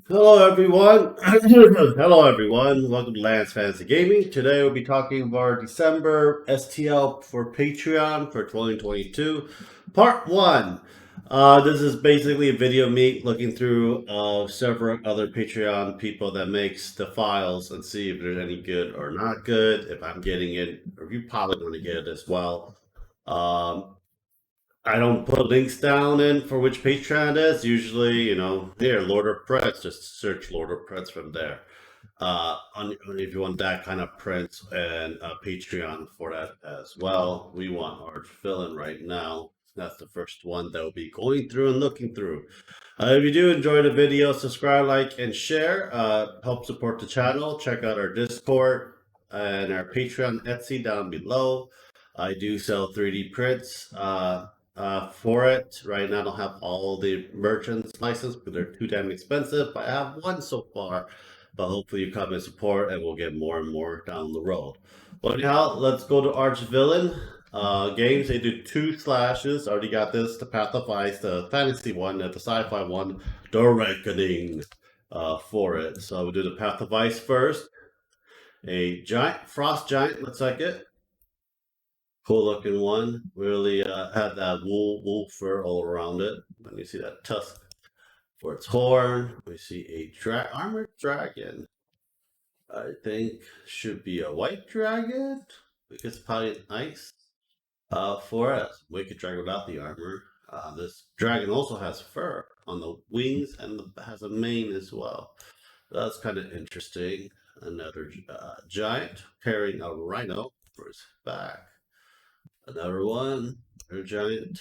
Hello everyone. Hello everyone. Welcome to Lance Fantasy Gaming. Today we'll be talking about our December STL for Patreon for 2022, Part 1. This is basically a video of me looking through several other Patreon people that makes the files and see if there's any good or not good, if I'm getting it, or you probably want to get it as well. Um, I don't put links down in for which Patreon it is. Usually, here, Lord of Prince, just search Lord of Prince from there. If you want that kind of Prince and Patreon for that as well. We want Arch Villain right now. That's the first one that we'll be going through and looking through. If you do enjoy the video, subscribe, like, and share. Help support the channel. Check out our Discord and our Patreon Etsy down below. I do sell 3D prints for it. Right now, I don't have all the merchants licensed because they're too damn expensive, but I have one so far. But hopefully you come and support, and we'll get more and more down the road. But anyhow, let's go to Arch Villain. Games, they do 2 slashes. Already got this, the Path of Ice, the fantasy one, and the sci-fi one, The Reckoning, for it. So we'll do the Path of Ice first. A giant, frost giant, looks like it. Cool looking one. Really had that wool fur all around it. And you see that tusk for its horn. We see a armored dragon. I think should be a white dragon because probably ice. For us, wicked dragon without the armor. This dragon also has fur on the wings and has a mane as well. That's kind of interesting. Another giant carrying a rhino for his back. Another one, another giant.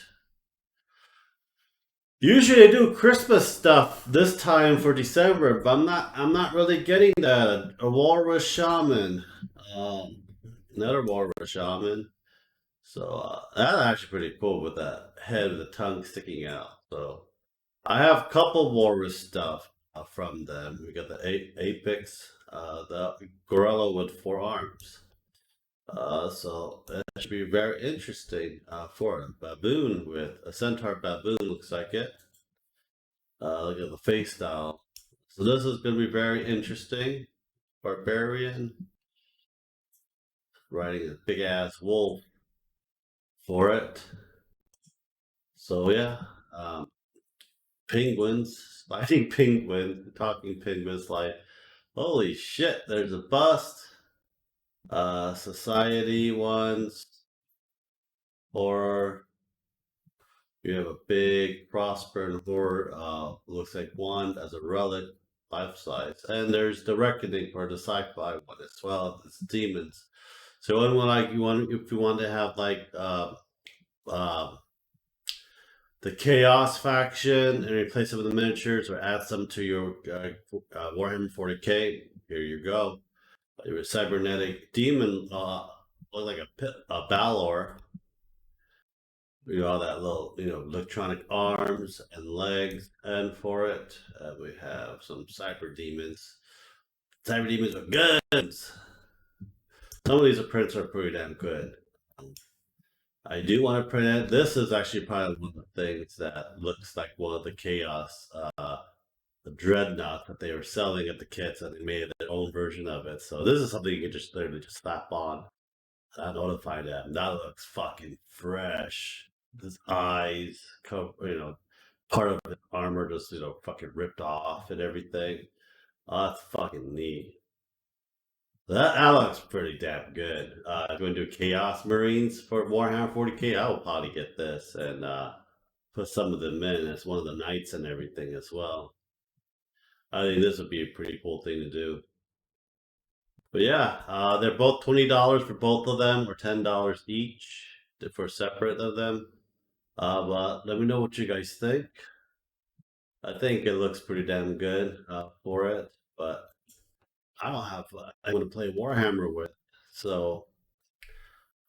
Usually they do Christmas stuff this time for December, but I'm not really getting that. A walrus shaman. Um, Another walrus shaman. So that's actually pretty cool with that head with the tongue sticking out. So I have a couple walrus stuff from them. We got the apex, the gorilla with 4 arms. So that should be very interesting for a baboon with a centaur baboon, looks like it. Look at the face style. So this is going to be very interesting. Barbarian riding a big ass wolf for it. So yeah, penguins, fighting penguins, talking penguins like, holy shit, there's a bust. Society ones, or you have a big prosper and horror, looks like one as a relic, life size. And there's the reckoning for the sci-fi one as well. It's demons. So anyone like you want, if you want to have like uh, the chaos faction and replace some of the miniatures or add some to your Warhammer 40k, here you go. Your cybernetic demon look like a Balor. All that little, electronic arms and legs, and for it, we have some cyber demons. Cyber demons with guns. Some of these prints are pretty damn good. I do want to print it. This is actually probably one of the things that looks like one of the chaos, the dreadnought that they were selling at the kits, and they made their own version of it. So this is something you can just literally just slap on. I notify them. That looks fucking fresh. His eyes, part of his armor just fucking ripped off and everything. Oh, that's fucking neat. That looks pretty damn good. If you want to do Chaos Marines for Warhammer 40k, I will probably get this and put some of them in as one of the knights and everything as well. I think this would be a pretty cool thing to do. But yeah, they're both $20 for both of them, or $10 each for separate of them. But let me know what you guys think. I think it looks pretty damn good for it, but I don't have anyone to play Warhammer with, so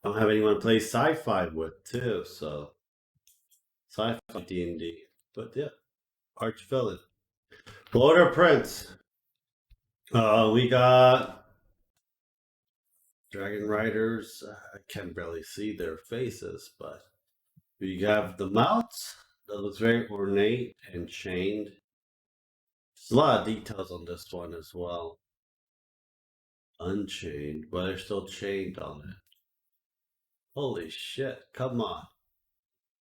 I don't have anyone to play sci-fi with too. So sci-fi D&D, but yeah, Arch Villain, Border Prince. We got Dragon Riders. I can barely see their faces, but we have the mounts that looks very ornate and chained. There's a lot of details on this one as well. Unchained, but they're still chained on it. Holy shit, come on.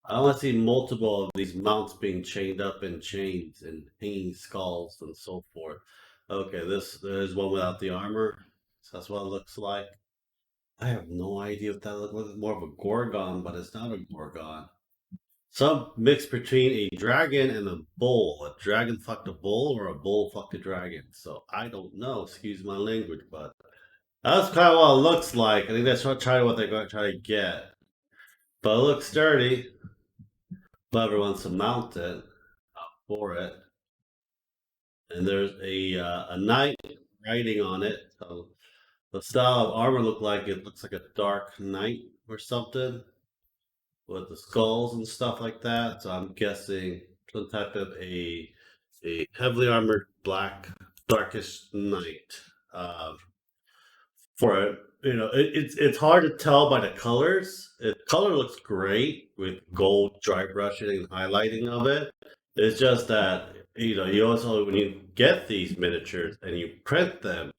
I want to see multiple of these mounts being chained up in chains and hanging skulls and so forth. Okay, there's one without the armor. So that's what it looks like. I have no idea if that looks like more of a Gorgon, but it's not a Gorgon. Some mix between a dragon and a bull. A dragon fucked a bull or a bull fucked a dragon. So I don't know, excuse my language, but that's kind of what it looks like. I think that's what they're going to try to get. But it looks sturdy. Whoever wants to mount it for it. And there's a knight riding on it. So the style of armor looks like a dark knight or something with the skulls and stuff like that. So I'm guessing some type of a heavily armored black darkish knight. For it, it's hard to tell by the colors. The color looks great with gold dry brushing and highlighting of it. It's just that you also when you get these miniatures and you print them,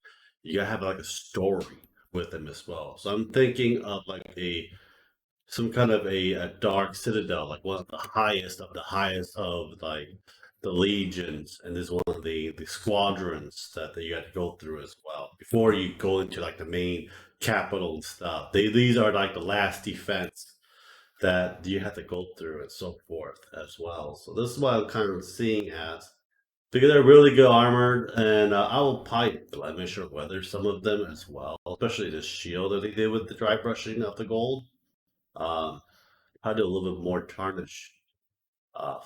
you gotta have like a story with them as well. So I'm thinking of like a some kind of a dark citadel, like one of the highest of like the legions, and this is one of the squadrons that you had to go through as well before you go into like the main capital and stuff. These are like the last defense that you have to go through and so forth as well. So this is what I'm kind of seeing as because they're really good armored, and I will probably blemish or weather some of them as well, especially the shield that they did with the dry brushing of the gold. Um, I do a little bit more tarnish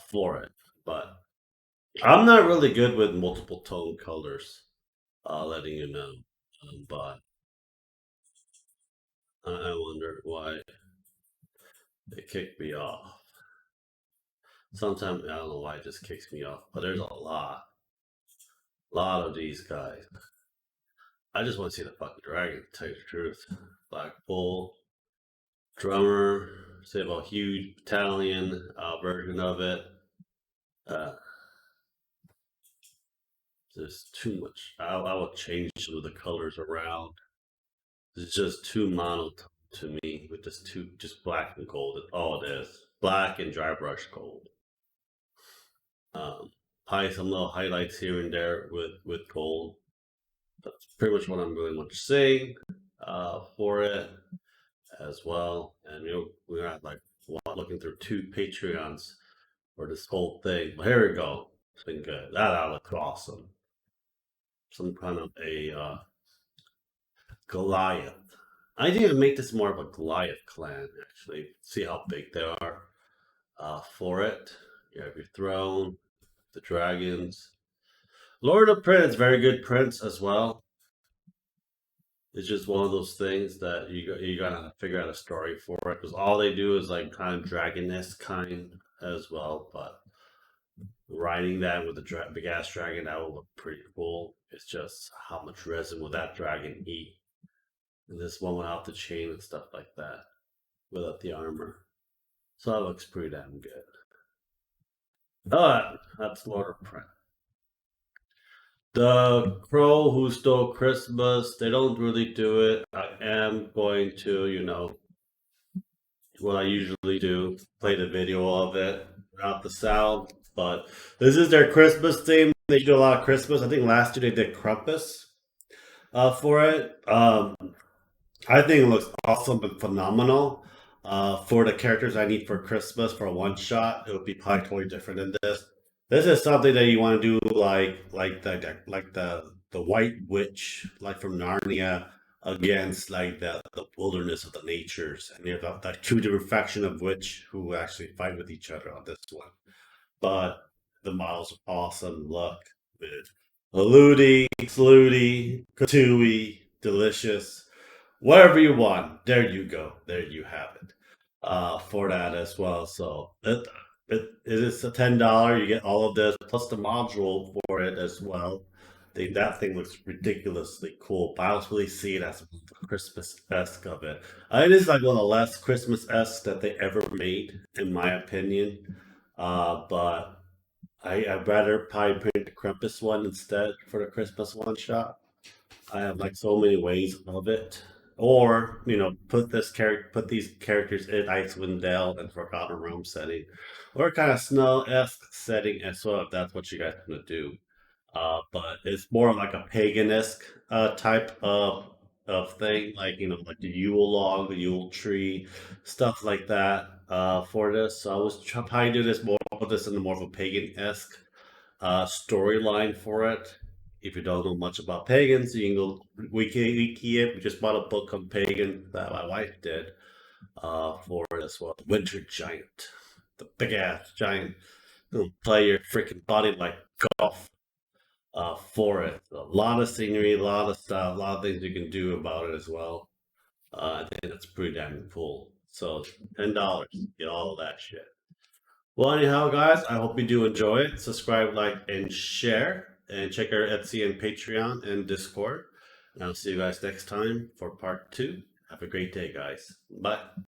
for it, but I'm not really good with multiple tone colors. Letting you know, but I wonder why they kicked me off. Sometimes I don't know why it just kicks me off, but there's a lot of these guys. I just want to see the fucking dragon. To tell you the truth, Black Bull, drummer, say about huge battalion version of it. Uh, there's too much. I will change some of the colors around. It's just too monotone to me with just black and gold. That's all it is. Black and dry brush gold. Probably some little highlights here and there with gold. That's pretty much what I'm really much saying for it as well. And we're not like looking through 2 Patreons for this whole thing. But here we go. It's been good. That looks awesome. Some kind of a Goliath. I need to make this more of a Goliath clan, actually. See how big they are for it. You have your throne, the dragons. Lord of Prince, very good prince as well. It's just one of those things that you gotta figure out a story for it because all they do is like kind of dragoness kind as well. But riding that with the big ass dragon, that would look pretty cool. It's just how much resin will that dragon eat? And this one without the chain and stuff like that, without the armor. So that looks pretty damn good. But that's Lord of Prince. The Crow Who Stole Christmas, they don't really do it. I am going to, what I usually do, play the video of it without the sound. But this is their Christmas theme. They do a lot of Christmas. I think last year they did Krampus for it. I think it looks awesome and phenomenal. For the characters I need for Christmas for a one shot, it would be probably totally different than this. This is something that you want to do like the White Witch, like from Narnia, against like the wilderness of the natures, and you have that two different faction of witch who actually fight with each other on this one. But the models are awesome. Look, with Ludi, Flutie, Katui, delicious. Whatever you want, there you go. There you have it. For that as well. So it is a $10. You get all of this plus the module for it as well. That thing looks ridiculously cool. But I don't really see it as a Christmas esque of it. It is like one of the last Christmas esque that they ever made, in my opinion. But I'd rather probably print the Krampus one instead for the Christmas one shot. I have like so many ways of it. Or, put these characters in Icewind Dale and Forgotten Realm setting. Or kind of snow-esque setting as well, if that's what you guys want to do. But it's more like a paganisque type of thing, like like the Yule log, the Yule tree, stuff like that for this. So I was trying to do this more put this in more of a pagan-esque storyline for it. If you don't know much about pagans, you can go wiki it. We just bought a book on pagan that my wife did for it as well. The Winter Giant, the big ass giant. It'll play your freaking body like golf for it. A lot of scenery, a lot of stuff, a lot of things you can do about it as well. I think that's pretty damn cool. So $10, get all of that shit. Well, anyhow, guys, I hope you do enjoy it. Subscribe, like, and share, and check our Etsy and Patreon and Discord. And I'll see you guys next time for part 2. Have a great day, guys. Bye.